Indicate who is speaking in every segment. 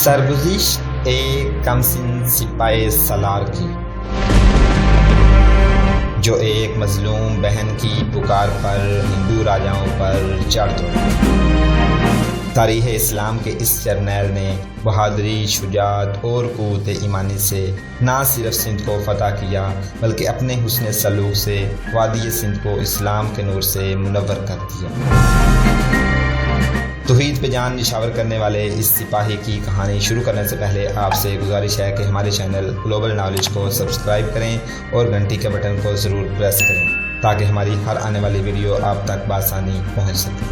Speaker 1: سرگزشت ایک کمسن سپاہی سالار کی، جو ایک مظلوم بہن کی پکار پر ہندو راجاؤں پر چڑھ دوڑا۔ تاریخ اسلام کے اس جرنیل نے بہادری، شجاعت اور قوت ایمانی سے نہ صرف سندھ کو فتح کیا بلکہ اپنے حسن سلوک سے وادی سندھ کو اسلام کے نور سے منور کر دیا۔ توحید پہ جان نشاور کرنے والے اس سپاہی کی کہانی شروع کرنے سے پہلے آپ سے گزارش ہے کہ ہمارے چینل گلوبل نالج کو سبسکرائب کریں اور گھنٹی کے بٹن کو ضرور پریس کریں تاکہ ہماری ہر آنے والی ویڈیو آپ تک بآسانی پہنچ سکے۔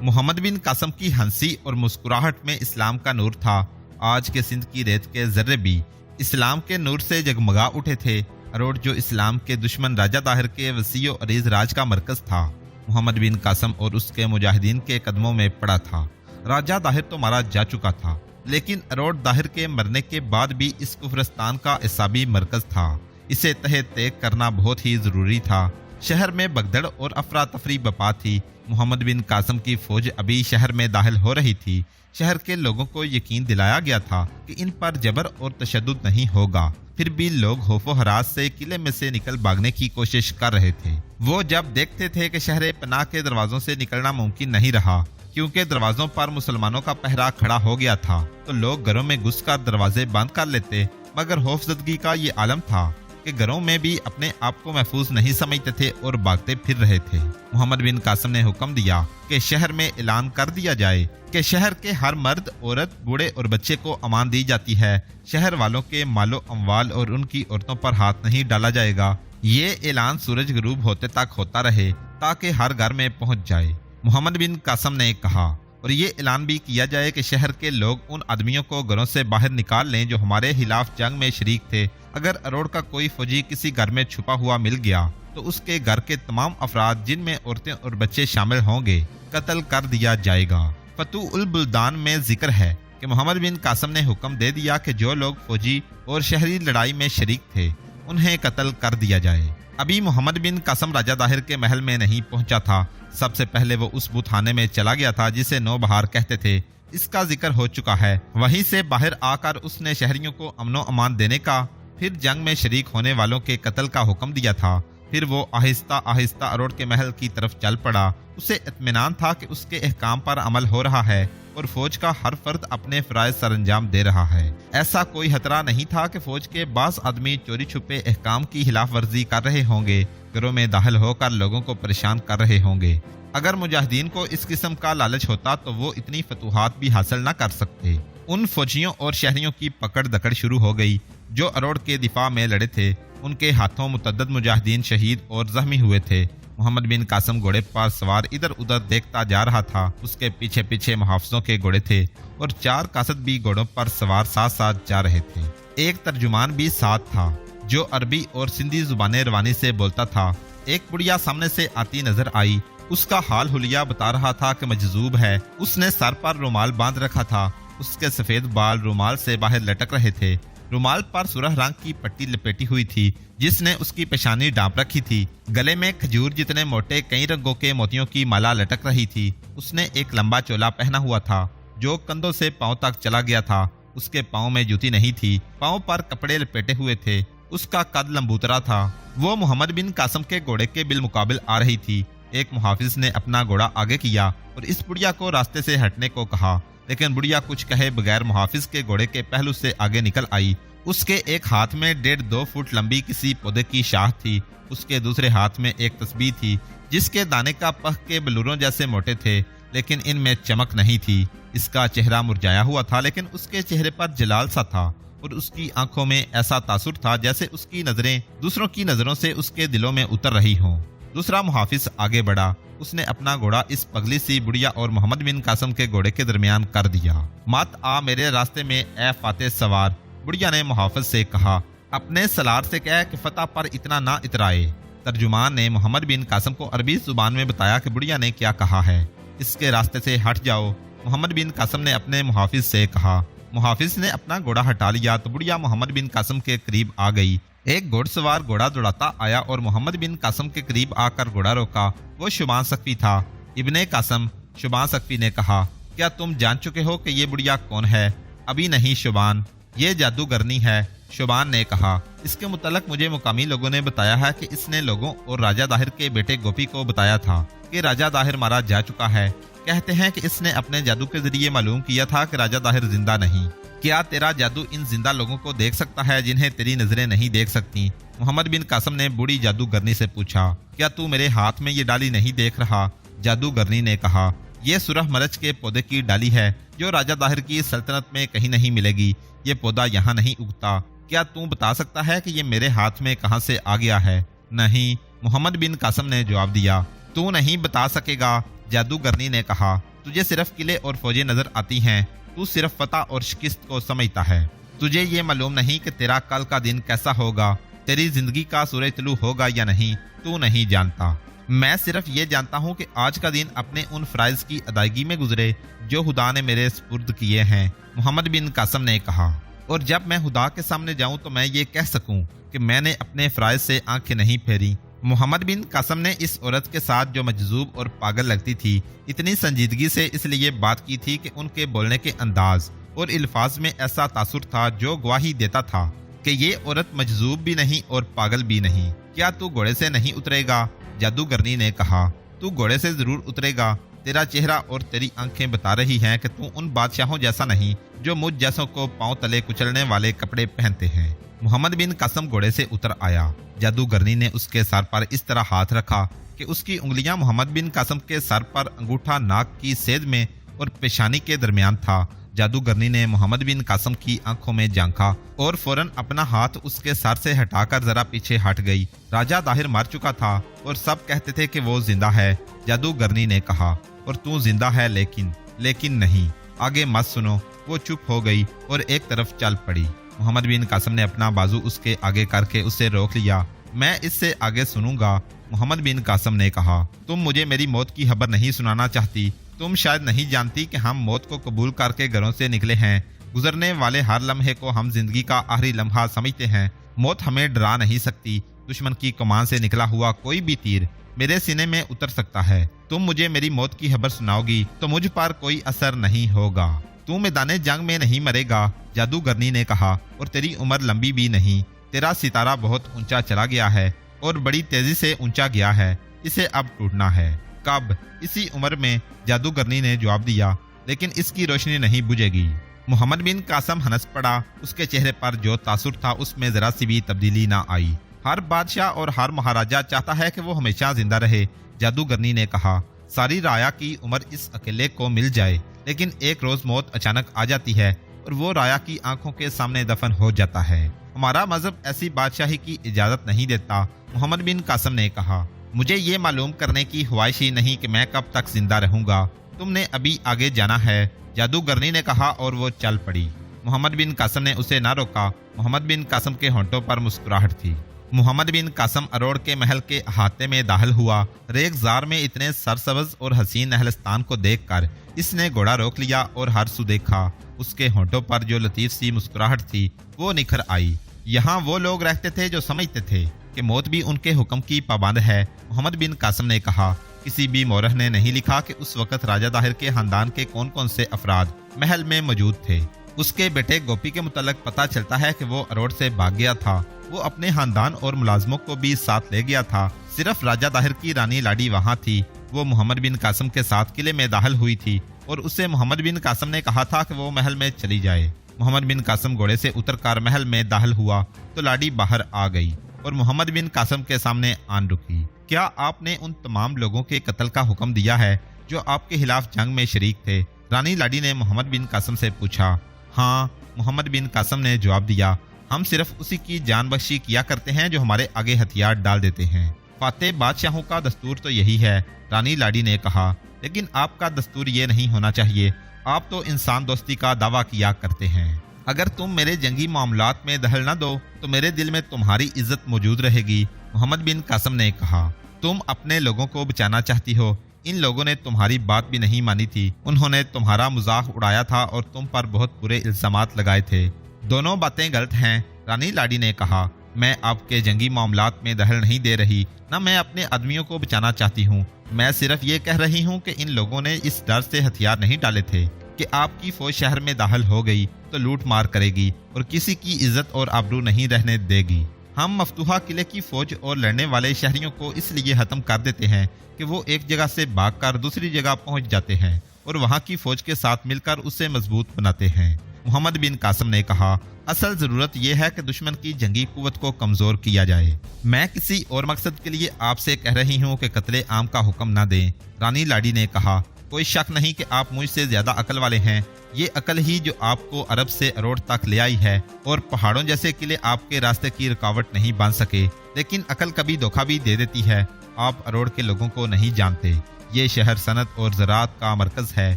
Speaker 2: محمد بن قاسم کی ہنسی اور مسکراہٹ میں اسلام کا نور تھا۔ آج کے سندھ کی ریت کے ذرے بھی اسلام کے نور سے جگمگا اٹھے تھے۔ اروڑ جو اسلام کے دشمن راجہ طاہر کے وسیع و عریض راج کا مرکز تھا، محمد بن قاسم اور اس کے مجاہدین کے قدموں میں پڑا تھا۔ راجہ طاہر تو مارا جا چکا تھا، لیکن اروڑ طاہر کے مرنے کے بعد بھی اس کفرستان کا اعصابی مرکز تھا۔ اسے تہہ تیگ کرنا بہت ہی ضروری تھا۔ شہر میں بگدڑ اور افراتفری بپا تھی۔ محمد بن قاسم کی فوج ابھی شہر میں داخل ہو رہی تھی۔ شہر کے لوگوں کو یقین دلایا گیا تھا کہ ان پر جبر اور تشدد نہیں ہوگا، پھر بھی لوگ خوف و ہراس سے قلعے میں سے نکل بھاگنے کی کوشش کر رہے تھے۔ وہ جب دیکھتے تھے کہ شہر پناہ کے دروازوں سے نکلنا ممکن نہیں رہا کیونکہ دروازوں پر مسلمانوں کا پہرا کھڑا ہو گیا تھا، تو لوگ گھروں میں گھس کر دروازے بند کر لیتے، مگر خوفزدگی کا یہ عالم تھا کہ گھروں میں بھی اپنے آپ کو محفوظ نہیں سمجھتے تھے اور بھاگتے پھر رہے تھے۔ محمد بن قاسم نے حکم دیا کہ شہر میں اعلان کر دیا جائے کہ شہر کے ہر مرد، عورت، بوڑھے اور بچے کو امان دی جاتی ہے۔ شہر والوں کے مال و اموال اور ان کی عورتوں پر ہاتھ نہیں ڈالا جائے گا۔ یہ اعلان سورج غروب ہوتے تک ہوتا رہے تاکہ ہر گھر میں پہنچ جائے۔ محمد بن قاسم نے کہا، اور یہ اعلان بھی کیا جائے کہ شہر کے لوگ ان آدمیوں کو گھروں سے باہر نکال لیں جو ہمارے خلاف جنگ میں شریک تھے۔ اگر اروڑ کا کوئی فوجی کسی گھر میں چھپا ہوا مل گیا تو اس کے گھر کے تمام افراد جن میں عورتیں اور بچے شامل ہوں گے قتل کر دیا جائے گا۔ فتوح البلدان میں ذکر ہے کہ محمد بن قاسم نے حکم دے دیا کہ جو لوگ فوجی اور شہری لڑائی میں شریک تھے انہیں قتل کر دیا جائے۔ ابھی محمد بن قاسم راجہ طاہر کے محل میں نہیں پہنچا تھا۔ سب سے پہلے وہ اس بتخانے میں چلا گیا تھا جسے نو بہار کہتے تھے، اس کا ذکر ہو چکا ہے۔ وہیں سے باہر آ کر اس نے شہریوں کو امن و امان دینے کا، پھر جنگ میں شریک ہونے والوں کے قتل کا حکم دیا تھا۔ پھر وہ آہستہ آہستہ اروڑ کے محل کی طرف چل پڑا۔ اسے اطمینان تھا کہ اس کے احکام پر عمل ہو رہا ہے اور فوج کا ہر فرد اپنے فرائض سر انجام دے رہا ہے۔ ایسا کوئی خطرہ نہیں تھا کہ فوج کے بعض آدمی چوری چھپے احکام کی خلاف ورزی کر رہے ہوں گے، گھروں میں داخل ہو کر لوگوں کو پریشان کر رہے ہوں گے۔ اگر مجاہدین کو اس قسم کا لالچ ہوتا تو وہ اتنی فتوحات بھی حاصل نہ کر سکتے۔ ان فوجیوں اور شہریوں کی پکڑ دکڑ شروع ہو گئی جو اروڑ کے دفاع میں لڑے تھے۔ ان کے ہاتھوں متعدد مجاہدین شہید اور زخمی ہوئے تھے۔ محمد بن قاسم گھوڑے پر سوار ادھر ادھر دیکھتا جا رہا تھا۔ اس کے پیچھے پیچھے محافظوں کے گھوڑے تھے اور 4 قاصد بھی گھوڑوں پر سوار ساتھ ساتھ جا رہے تھے۔ ایک ترجمان بھی ساتھ تھا جو عربی اور سندھی زبانیں روانی سے بولتا تھا۔ ایک بڑھیا سامنے سے آتی نظر آئی۔ اس کا حال حلیہ بتا رہا تھا کہ مجذوب ہے۔ اس نے سر پر رومال باندھ رکھا تھا۔ اس کے سفید بال رومال سے باہر لٹک رہے تھے۔ رومال پر سرخ رنگ کی پٹی لپیٹی ہوئی تھی جس نے اس کی پیشانی ڈانپ رکھی تھی۔ گلے میں کھجور جتنے موٹے کئی رنگوں کے موتیوں کی مالا لٹک رہی تھی۔ اس نے ایک لمبا چولا پہنا ہوا تھا جو کندھوں سے پاؤں تک چلا گیا تھا۔ اس کے پاؤں میں جوتی نہیں تھی، پاؤں پر کپڑے لپیٹے ہوئے تھے۔ اس کا قد لمبوترا تھا۔ وہ محمد بن قاسم کے گھوڑے کے بالمقابل آ رہی تھی۔ ایک محافظ نے اپنا گھوڑا آگے کیا اور اس بڑھیا کو راستے سے ہٹنے کو کہا، لیکن بڑھیا کچھ کہے بغیر محافظ کے گھوڑے کے پہلو سے آگے نکل آئی۔ اس کے ایک ہاتھ میں 1.5-2 فٹ لمبی کسی پودے کی شاخ تھی۔ اس کے دوسرے ہاتھ میں ایک تسبیح تھی جس کے دانے کا پخ کے بلوروں جیسے موٹے تھے، لیکن ان میں چمک نہیں تھی۔ اس کا چہرہ مرجھایا ہوا تھا، لیکن اس کے چہرے پر جلال سا تھا اور اس کی آنکھوں میں ایسا تاثر تھا جیسے اس کی نظریں دوسروں کی نظروں سے اس کے دلوں میں اتر رہی ہوں۔ دوسرا محافظ آگے بڑھا۔ اس نے اپنا گھوڑا اس پگلی سی بڑھیا اور محمد بن قاسم کے گھوڑے کے درمیان کر دیا۔ مت آ میرے راستے میں اے فاتح سوار، بڑھیا نے محافظ سے کہا۔ اپنے سالار سے کہہ کہ فتح پر اتنا نہ اترائے۔ ترجمان نے محمد بن قاسم کو عربی زبان میں بتایا کہ بڑھیا نے کیا کہا ہے۔ اس کے راستے سے ہٹ جاؤ۔ محمد بن قاسم نے اپنے محافظ سے کہا۔ मुहाफिज ने अपना घोड़ा हटा लिया तो बुढ़िया मोहम्मद बिन कासम के करीब आ गई। एक घोड़सवार घोड़ा दौड़ाता आया और मोहम्मद बिन कासम के करीब आकर घोड़ा रोका। वो शुबान सकफी था। इब्ने कासम, शुबान सकफी ने कहा, क्या तुम जान चुके हो कि ये बुढ़िया कौन है? अभी नहीं शुबान, ये जादूगरनी है। शुबान ने कहा, इसके मुतल्लक मुझे मुकामी लोगों ने बताया है कि इसने लोगों और राजा दाहिर के बेटे गोपी को बताया था कि राजा दाहिर मारा जा चुका है। कहते हैं कि इसने अपने जादू के जरिए मालूम किया था कि राजा दाहिर जिंदा नहीं। क्या तेरा जादू इन जिंदा लोगों को देख सकता है जिन्हें तेरी नजरें नहीं देख सकती? मोहम्मद बिन कासम ने बूढ़ी जादूगरनी से पूछा, क्या तू मेरे हाथ में ये डाली नहीं देख रहा? जादूगरनी ने कहा, ये सुरह मरच के पौधे की डाली है जो राजा दाहिर की सल्तनत में कहीं नहीं मिलेगी। ये पौधा यहाँ नहीं उगता। क्या तू बता सकता है कि ये मेरे हाथ में कहाँ से आ गया है? नहीं, मोहम्मद बिन कासम ने जवाब दिया। तू नहीं बता सकेगा, जादूगरनी ने कहा। तुझे सिर्फ किले और फौजें नजर आती हैं। तू सिर्फ फतह और शिकस्त को समझता है। तुझे ये मालूम नहीं कि तेरा कल का दिन कैसा होगा, तेरी जिंदगी का सूरज तुलू होगा या नहीं, तू नहीं जानता। मैं सिर्फ ये जानता हूँ कि आज का दिन अपने उन फराइज की अदायगी में गुजरे जो खुदा ने मेरे सुपुर्द किए हैं, मोहम्मद बिन कासम ने कहा। और जब मैं खुदा के सामने जाऊं तो मैं ये कह सकूं कि मैंने अपने फराइज से आंखें नहीं फेरी। मोहम्मद बिन कासम ने इस औरत के साथ जो मजजूब और पागल लगती थी इतनी संजीदगी से इसलिए बात की थी कि उनके बोलने के अंदाज और अल्फाज में ऐसा तासुर था जो गवाही देता था कि ये औरत मजजूब भी नहीं और पागल भी नहीं। क्या तू घोड़े से नहीं उतरेगा? जादूगरनी ने कहा, तू घोड़े से जरूर उतरेगा। तेरा चेहरा और तेरी आंखें बता रही हैं कि तू उन बादशाहों जैसा नहीं जो मुझ जैसों को पांव तले कुचलने वाले कपड़े पहनते हैं। मोहम्मद बिन कासम घोड़े से उतर आया। जादूगरनी ने उसके सर पर इस तरह हाथ रखा कि उसकी उंगलियां मोहम्मद बिन कासम के सर पर अंगूठा नाक की सेध में और पेशानी के दरमियान था। जादूगरनी ने मोहम्मद बिन कासम की आंखों में झांका और फौरन अपना हाथ उसके सर से हटाकर जरा पीछे हट गई। राजा दाहिर मर चुका था और सब कहते थे कि वो जिंदा है। जादूगरनी ने कहा, और तू जिंदा है लेकिन नहीं, आगे मत सुनो। वो चुप हो गई और एक तरफ चल पड़ी। मोहम्मद बिन कासम ने अपना बाजू उसके आगे करके उसे रोक लिया। मैं इससे आगे सुनूंगा, मोहम्मद बिन कासम ने कहा। तुम मुझे मेरी मौत की खबर नहीं सुनाना चाहती। तुम शायद नहीं जानती कि हम मौत को कबूल करके घरों से निकले हैं। गुजरने वाले हर लम्हे को हम जिंदगी का आखिरी लम्हा समझते हैं। मौत हमें डरा नहीं सकती। दुश्मन की कमान से निकला हुआ कोई भी तीर मेरे सीने में उतर सकता है। तुम मुझे मेरी मौत की खबर सुनाओगी तो मुझ पर कोई असर नहीं होगा। तू मैदाने जंग में नहीं मरेगा, जादूगरनी ने कहा, और तेरी उम्र लंबी भी नहीं। तेरा सितारा बहुत ऊंचा चला गया है और बड़ी तेजी से ऊंचा गया है। इसे अब टूटना है। कब? इसी उम्र में, जादूगरनी ने जवाब दिया, लेकिन इसकी रोशनी नहीं बुझेगी। मोहम्मद बिन कासम हंस पड़ा। उसके चेहरे पर जो तासुर था उसमें जरा सी भी तब्दीली ना आई। हर बादशाह और हर महाराजा चाहता है कि वो हमेशा जिंदा रहे, जादूगरनी ने कहा। सारी राया की उम्र इस अकेले को मिल जाए, लेकिन एक रोज मौत अचानक आ जाती है और वो राया की आंखों के सामने दफन हो जाता है। हमारा मजहब ऐसी बादशाही की इजाजत नहीं देता, मोहम्मद बिन कासम ने कहा। मुझे ये मालूम करने की ख्वाहिश ही नहीं कि मैं कब तक जिंदा रहूंगा। तुमने अभी आगे जाना है, जादूगरनी ने कहा, और वो चल पड़ी। मोहम्मद बिन कासम ने उसे ना रोका। मोहम्मद बिन कासम के होंठों पर मुस्कुराहट थी। मोहम्मद बिन कासम अरोड़ के महल के अहाते में दाखिल हुआ। रेगजार में इतने सरसब्ज और हसीन नहलस्तान को देखकर इसने घोड़ा रोक लिया और हर सू देखा। उसके होंठों पर जो लतीफ सी मुस्कुराहट थी वो निखर आई। यहाँ वो लोग रहते थे जो समझते थे कि मौत भी उनके हुक्म की पाबंद है, मोहम्मद बिन कासम ने कहा। किसी भी मौरख ने नहीं लिखा कि उस वक्त राजा दाहिर के खानदान के कौन कौन से अफराद महल में मौजूद थे। उसके बेटे गोपी के मुतल्लक पता चलता है कि वो अरोड़ से भाग गया था। वो अपने खानदान और मुलाजमों को भी साथ ले गया था। सिर्फ राजा दाहिर की रानी लाडी वहाँ थी। वो मोहम्मद बिन कासम के साथ किले में दाखिल हुई थी और उसे मोहम्मद बिन कासम ने कहा था कि वो महल में चली जाए। मोहम्मद बिन कासम घोड़े से उतरकर महल में दाखिल हुआ तो लाडी बाहर आ गई और मोहम्मद बिन कासम के सामने आन रुकी। क्या आपने उन तमाम लोगों के कत्ल का हुक्म दिया है जो आपके खिलाफ जंग में शरीक थे? रानी लाडी ने मोहम्मद बिन कासम से पूछा। हाँ, मोहम्मद बिन कासम ने जवाब दिया। हम सिर्फ उसी की जान बख्शी किया करते हैं जो हमारे आगे हथियार डाल देते हैं। फातेह बादशाहों का दस्तूर तो यही है, रानी लाडी ने कहा, लेकिन आपका दस्तूर ये नहीं होना चाहिए। आप तो इंसान दोस्ती का दावा किया करते हैं। अगर तुम मेरे जंगी मामलात में दखल न दो तो मेरे दिल में तुम्हारी इज्जत मौजूद रहेगी, मोहम्मद बिन कासम ने कहा। तुम अपने लोगों को बचाना चाहती हो, इन लोगों ने तुम्हारी बात भी नहीं मानी थी। उन्होंने तुम्हारा मजाक उड़ाया था और तुम पर बहुत बुरे इल्जामात लगाए थे। दोनों बातें गलत हैं, रानी लाडी ने कहा। मैं आपके जंगी मामलात में दखल नहीं दे रही, न मैं अपने आदमियों को बचाना चाहती हूँ। मैं सिर्फ ये कह रही हूँ कि इन लोगों ने इस डर से हथियार नहीं डाले थे कि आपकी फौज शहर में दाखिल हो गई तो लूट मार करेगी और किसी की इज्जत और आबरू नहीं रहने देगी। हम मफतूहा किले की फौज और लड़ने वाले शहरियों को इसलिए खत्म कर देते हैं कि वो एक जगह से भागकर दूसरी जगह पहुंच जाते हैं और वहां की फौज के साथ मिलकर उसे मजबूत बनाते हैं। मोहम्मद बिन कासम ने कहा, असल जरूरत यह है कि दुश्मन की जंगी कुव्वत को कमजोर किया जाए। मैं किसी और मकसद के लिए आपसे कह रही हूँ कि कत्ले आम का हुक्म न दें। रानी लाडी ने कहा, कोई शक नहीं कि आप मुझसे ज्यादा अकल वाले हैं। ये अकल ही जो आपको अरब से अरोड़ तक ले आई है और पहाड़ों जैसे किले आपके रास्ते की रुकावट नहीं बन सके। लेकिन अकल कभी धोखा भी दे देती है। आप अरोड़ के लोगों को नहीं जानते। ये शहर सनत और ज़राअत का मरकज है।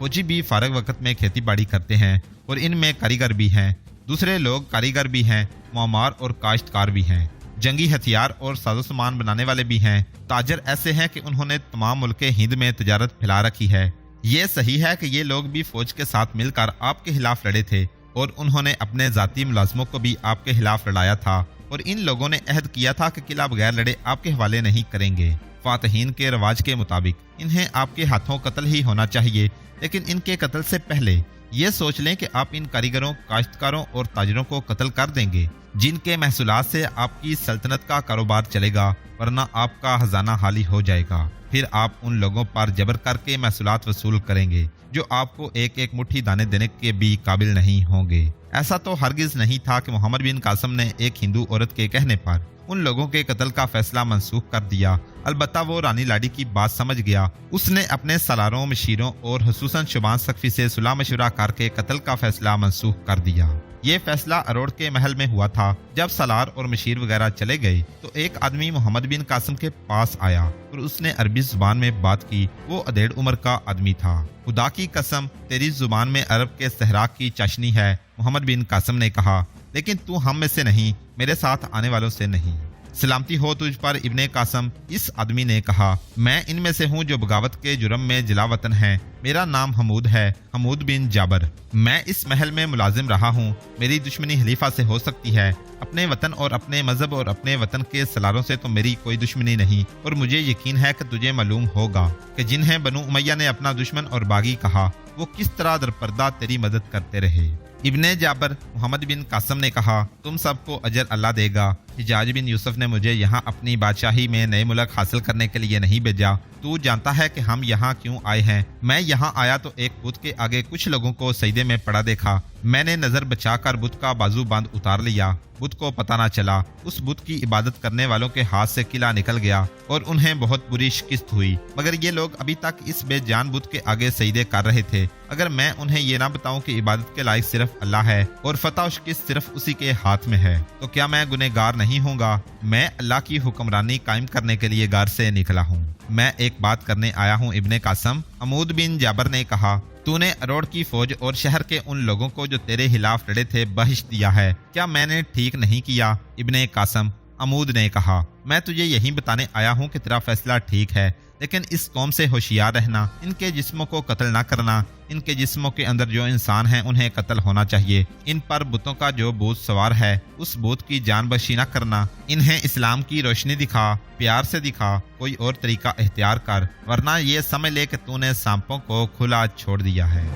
Speaker 2: फौजी भी फारग वक्त में खेती बाड़ी करते हैं और इनमें कारीगर भी हैं। दूसरे लोग कारीगर भी हैं, मामार और काश्तकार भी हैं। जंगी हथियार और साजो सामान बनाने वाले भी हैं। ताजर ऐसे हैं कि उन्होंने तमाम मुल्क हिंद में तजारत फैला रखी है। ये सही है कि ये लोग भी फौज के साथ मिलकर आपके खिलाफ लड़े थे और उन्होंने अपने जाती मुलाजमों को भी आपके खिलाफ लड़ाया था और इन लोगों ने अहद किया था कि किला बगैर लड़े आपके हवाले नहीं करेंगे। फातहीन के रवाज के मुताबिक इन्हें आपके हाथों कत्ल ही होना चाहिए, लेकिन इनके कत्ल से पहले ये सोच लें कि आप इन कारीगरों, काश्तकारों और ताजरों को कत्ल कर देंगे जिनके महसूलात से आपकी सल्तनत का कारोबार चलेगा, वरना आपका खजाना खाली हो जाएगा। फिर आप उन लोगों पर जबर करके महसूलात वसूल करेंगे जो आपको एक एक मुट्ठी दाने देने के भी काबिल नहीं होंगे। ऐसा तो हरगिज नहीं था कि मोहम्मद बिन कासम ने एक हिंदू औरत के कहने पर उन लोगों के कत्ल का फैसला मंसूख कर दिया। अलबत्ता वो रानी लाडी की बात समझ गया। उसने अपने सलारों, मशीरों और हुसूसन शुबान सख्फी से सुलह मशवरा करके कत्ल का फैसला मंसूख कर दिया। ये फैसला अरोड़ के महल में हुआ था। जब सलार और मशीर वगैरह चले गए तो एक आदमी मोहम्मद बिन कासम के पास आया और उसने अरबी जुबान में बात की। वो अधेड़ उम्र का आदमी था। खुदा की कसम, तेरी जुबान में अरब के सहरा की चाशनी है, मोहम्मद बिन कासम ने कहा, लेकिन तू हम में से नहीं, मेरे साथ आने वालों से नहीं। सलामती हो तुझ पर इब्ने कासम, इस आदमी ने कहा। मैं इनमें से हूँ जो बगावत के जुर्म में जलावतन है। मेरा नाम हमूद है, हमूद बिन जाबर। मैं इस महल में मुलाजिम रहा हूँ। मेरी दुश्मनी खलीफा से हो सकती है। अपने वतन और अपने मजहब और अपने वतन के सलारों से तो मेरी कोई दुश्मनी नहीं, और मुझे यकीन है कि तुझे मालूम होगा कि जिन्हें बनु उमैया ने अपना दुश्मन और बागी कहा, वो किस तरह दरपर्दा तेरी मदद करते रहे। इब्ने जाबर, मोहम्मद बिन कासम ने कहा, तुम सबको अजर अल्लाह देगा। हिजाज बिन यूसुफ ने मुझे यहाँ अपनी बादशाही में नए मुल्क हासिल करने के लिए नहीं भेजा। तू जानता है कि हम यहाँ क्यों आए हैं। मैं यहाँ आया तो एक बुत के आगे कुछ लोगों को सजदे में पड़ा देखा। मैंने नजर बचाकर बुत का बाजू बांध उतार लिया। बुत को पता न चला। उस बुत की इबादत करने वालों के हाथ से किला निकल गया और उन्हें बहुत बुरी शिकस्त हुई, मगर ये लोग अभी तक इस बेजान बुत के आगे सजदे कर रहे थे। अगर मैं उन्हें ये ना बताऊं कि इबादत के लायक सिर्फ अल्लाह है और फतह और शिकस्त सिर्फ उसी के हाथ में है, तो क्या मैं गुनहगार नहीं होऊंगा? मैं अल्लाह की हुक्मरानी कायम करने के लिए गार से निकला हूँ। मैं एक बात करने आया हूँ इब्ने कासम, अमूद बिन जाबर ने कहा। तूने अरोड़ की फौज और शहर के उन लोगों को जो तेरे खिलाफ लड़े थे बख्श दिया है। क्या मैंने ठीक नहीं किया? इब्ने कासम, अमूद ने कहा। मैं तुझे यही बताने आया हूँ कि तेरा फैसला ठीक है, लेकिन इस कौम से होशियार रहना। इनके जिस्मों को कत्ल ना करना। इनके जिस्मों के अंदर जो इंसान हैं उन्हें कत्ल होना चाहिए। इन पर बुतों का जो भूत सवार है उस भूत की जान बख्शी ना करना। इन्हें इस्लाम की रोशनी दिखा, प्यार से दिखा, कोई और तरीका इख्तियार कर, वरना ये समझ ले कि तूने सांपों को खुला छोड़ दिया है।